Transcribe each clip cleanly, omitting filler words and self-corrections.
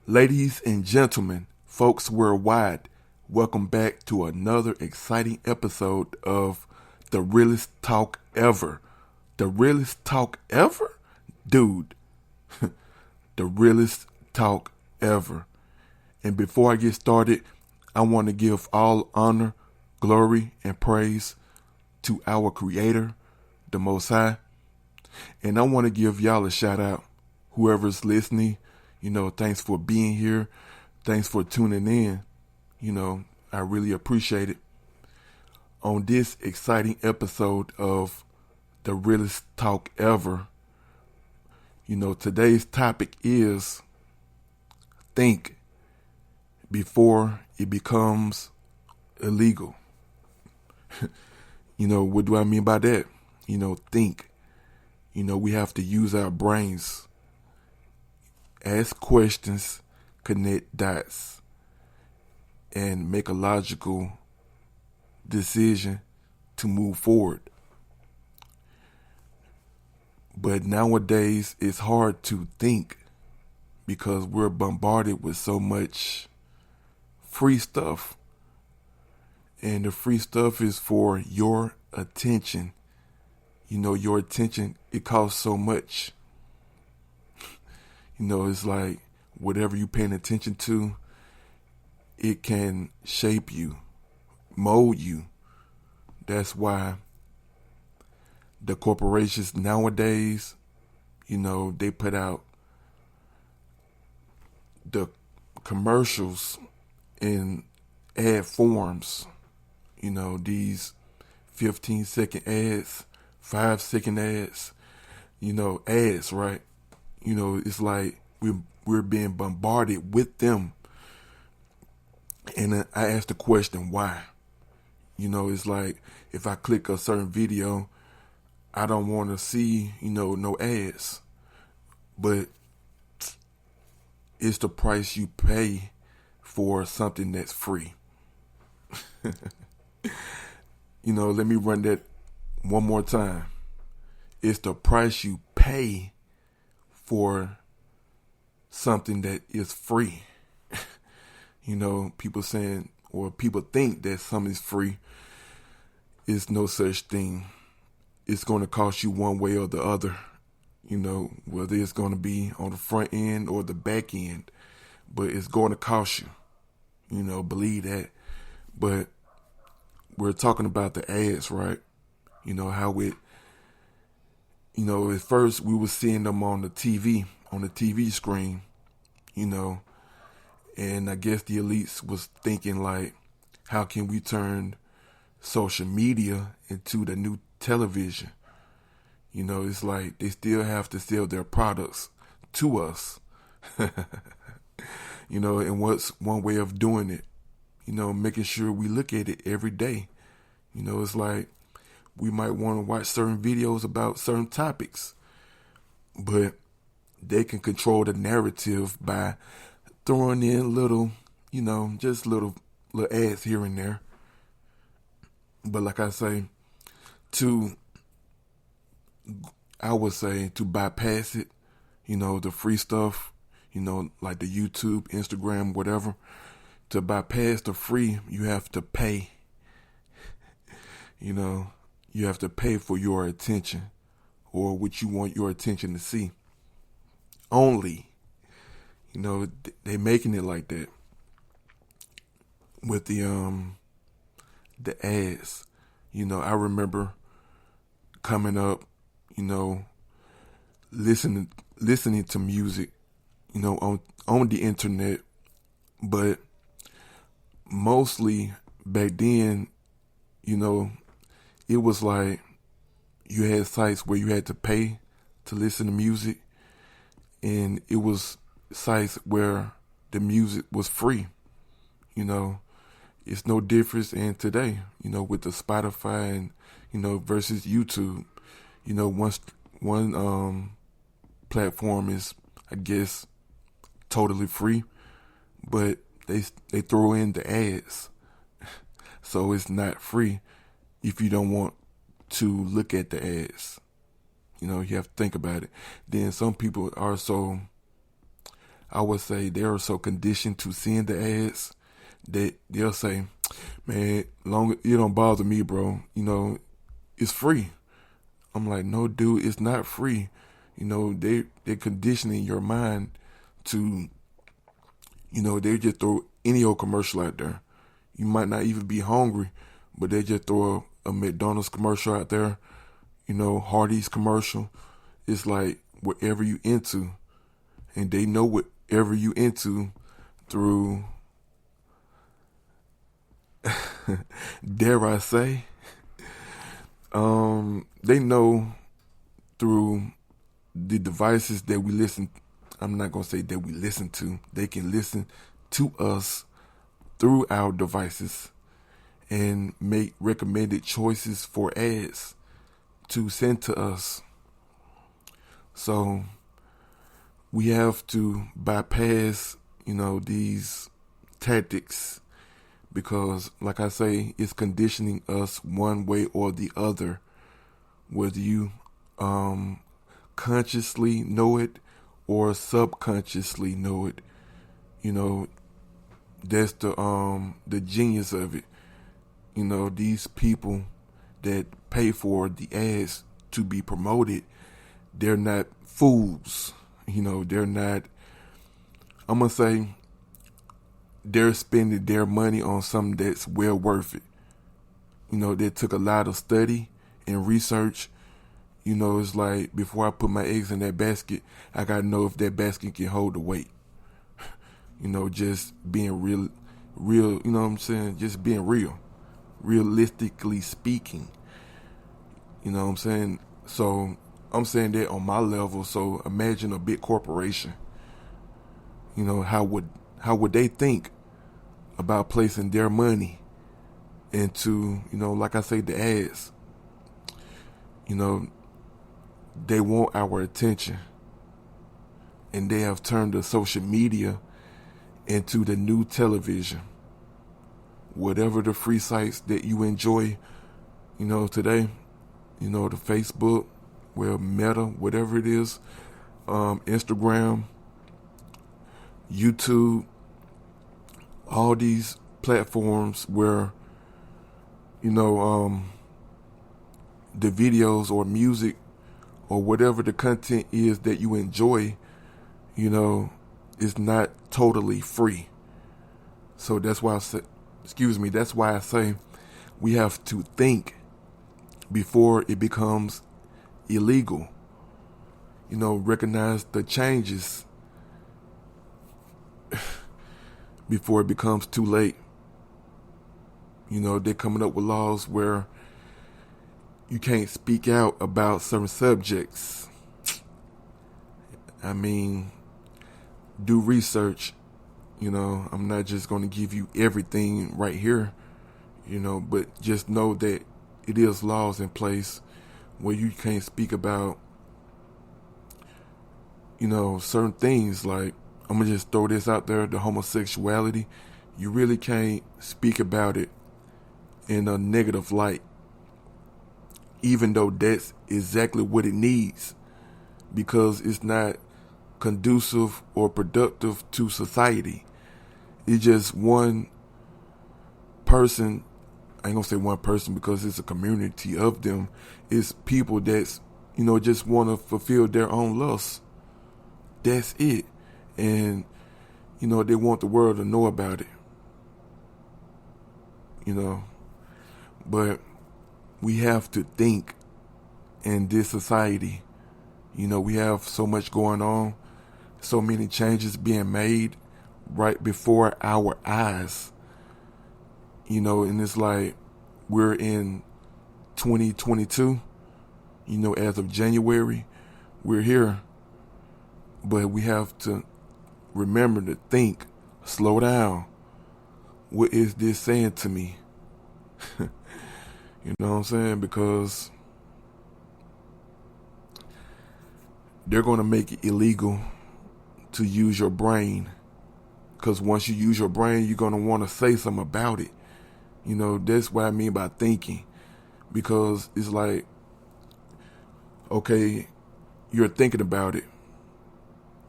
Ladies and gentlemen, folks worldwide, welcome back to another exciting episode of The Realest Talk Ever. The Realest Talk Ever? Dude, the realest talk ever. And before I get started, I want to give all honor, glory, and praise to our Creator, the Most High. And I want to give y'all a shout out. Whoever's listening, thanks for being here. Thanks for tuning in. I really appreciate it. On this exciting episode of The Realest Talk Ever, today's topic is think before it becomes illegal. What do I mean by that? Think. We have to use our brains. Ask questions, connect dots, and make a logical decision to move forward. But nowadays, it's hard to think because we're bombarded with so much free stuff. And the free stuff is for your attention. Your attention, it costs so much. It's like whatever you're paying attention to, it can shape you, mold you. That's why the corporations nowadays, they put out the commercials in ad forms, these 15-second ads, 5-second ads, ads, right? It's like we're being bombarded with them. And I asked the question, why? It's like if I click a certain video, I don't want to see, no ads. But it's the price you pay for something that's free. Let me run that one more time. It's the price you pay for something that is free. People saying, or people think that something is free. It's no such thing. It's going to cost you one way or the other, whether it's going to be on the front end or the back end, but it's going to cost you, believe that. But we're talking about the ads, right? How it, at first we were seeing them on the TV screen, and I guess the elites was thinking like, how can we turn social media into the new television? It's like they still have to sell their products to us. And what's one way of doing it? Making sure we look at it every day. It's like we might want to watch certain videos about certain topics, but they can control the narrative by throwing in little, just little ads here and there. But like I say, I would say to bypass it, the free stuff, like the YouTube, Instagram, whatever. To bypass the free, you have to pay. You have to pay for your attention or what you want your attention to see. Only, they making it like that with the ads. I remember coming up, listening to music, on the internet, but mostly back then, it was like you had sites where you had to pay to listen to music, and it was sites where the music was free. It's no difference in today, with the Spotify and, versus YouTube. One platform is, I guess, totally free, but they throw in the ads. So it's not free if you don't want to look at the ads. You have to think about it. Then some people are so, I would say they are so conditioned to seeing the ads that they'll say, man, long it don't bother me, bro. It's free. I'm like, no, dude, it's not free. They're conditioning your mind to, they just throw any old commercial out there. You might not even be hungry, but they just throw a McDonald's commercial out there, Hardee's commercial. It's like whatever you into, and they know whatever you into through, dare I say, they know through the devices that we listen. I'm not going to say that we listen to. They can listen to us through our devices and make recommended choices for ads to send to us. So we have to bypass, these tactics because, like I say, it's conditioning us one way or the other, whether you consciously know it or subconsciously know it. That's the genius of it. These people that pay for the ads to be promoted, they're not fools. They're not, I'm going to say, they're spending their money on something that's well worth it. They took a lot of study and research. It's like before I put my eggs in that basket, I got to know if that basket can hold the weight. Just being real, you know what I'm saying? Just being real, realistically speaking. You know what I'm saying? So I'm saying that on my level. So imagine a big corporation. How would they think about placing their money into, like I say, the ads? They want our attention. And they have turned the social media into the new television. Whatever the free sites that you enjoy, today, the Facebook, Meta, whatever it is, Instagram, YouTube, all these platforms where, the videos or music or whatever the content is that you enjoy, is not totally free. So that's why that's why I say we have to think before it becomes illegal. Recognize the changes before it becomes too late. They're coming up with laws where you can't speak out about certain subjects. I mean, do research. I'm not just going to give you everything right here, but just know that it is laws in place where you can't speak about, certain things. Like, I'm going to just throw this out there, the homosexuality. You really can't speak about it in a negative light, even though that's exactly what it needs, because it's not conducive or productive to society. It's just one person. I ain't gonna say one person because it's a community of them. It's people that's, just want to fulfill their own lusts. That's it. And, they want the world to know about it. But we have to think in this society. We have so much going on, so many changes being made right before our eyes. And it's like we're in 2022, as of January, we're here. But we have to remember to think, slow down. What is this saying to me? You know what I'm saying? Because they're going to make it illegal to use your brain. Because once you use your brain, you're going to want to say something about it. That's what I mean by thinking. Because it's like, okay, you're thinking about it.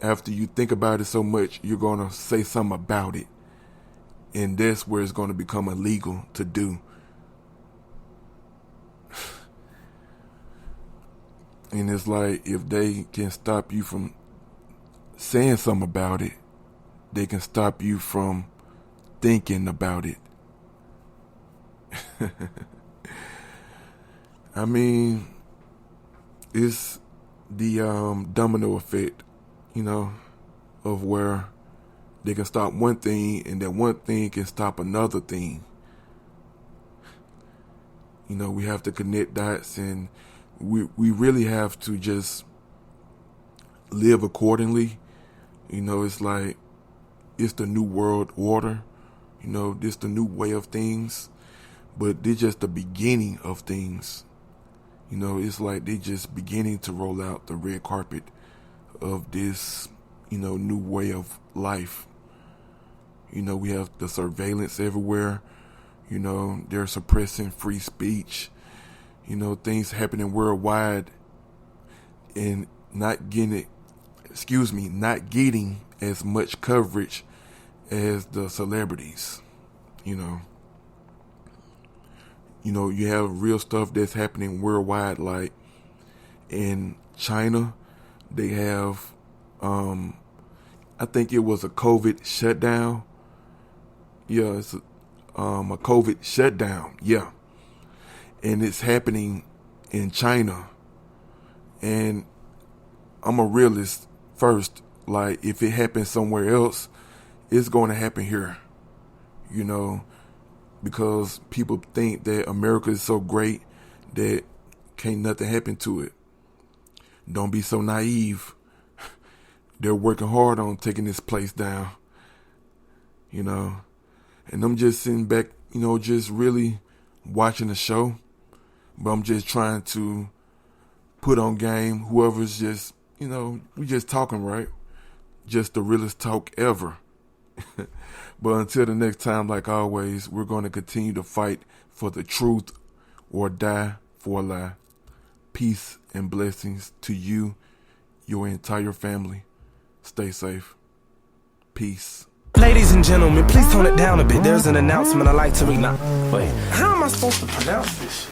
after you think about it so much, you're going to say something about it. And that's where it's going to become illegal to do. And it's like, if they can stop you from saying something about it, they can stop you from thinking about it. I mean, it's the domino effect, of where they can stop one thing and that one thing can stop another thing. We have to connect dots, and we really have to just live accordingly. It's like, it's the new world order. This the new way of things. But they're just the beginning of things. It's like they just beginning to roll out the red carpet of this, new way of life. We have the surveillance everywhere. They're suppressing free speech. Things happening worldwide and not getting as much coverage as the celebrities. You have real stuff that's happening worldwide, like in China, they have, I think it was a COVID shutdown. Yeah, it's a COVID shutdown. Yeah. And it's happening in China. And I'm a realist first. Like, if it happens somewhere else, it's going to happen here. Because people think that America is so great that can't nothing happen to it. Don't be so naive. They're working hard on taking this place down. And I'm just sitting back, just really watching the show. But I'm just trying to put on game whoever's just, we just talking, right? Just the realest talk ever. But until the next time, like always, we're going to continue to fight for the truth or die for a lie. Peace and blessings to you, your entire family. Stay safe. Peace. Ladies and gentlemen, please tone it down a bit. There's an announcement I'd like to read now. Wait, how am I supposed to pronounce this?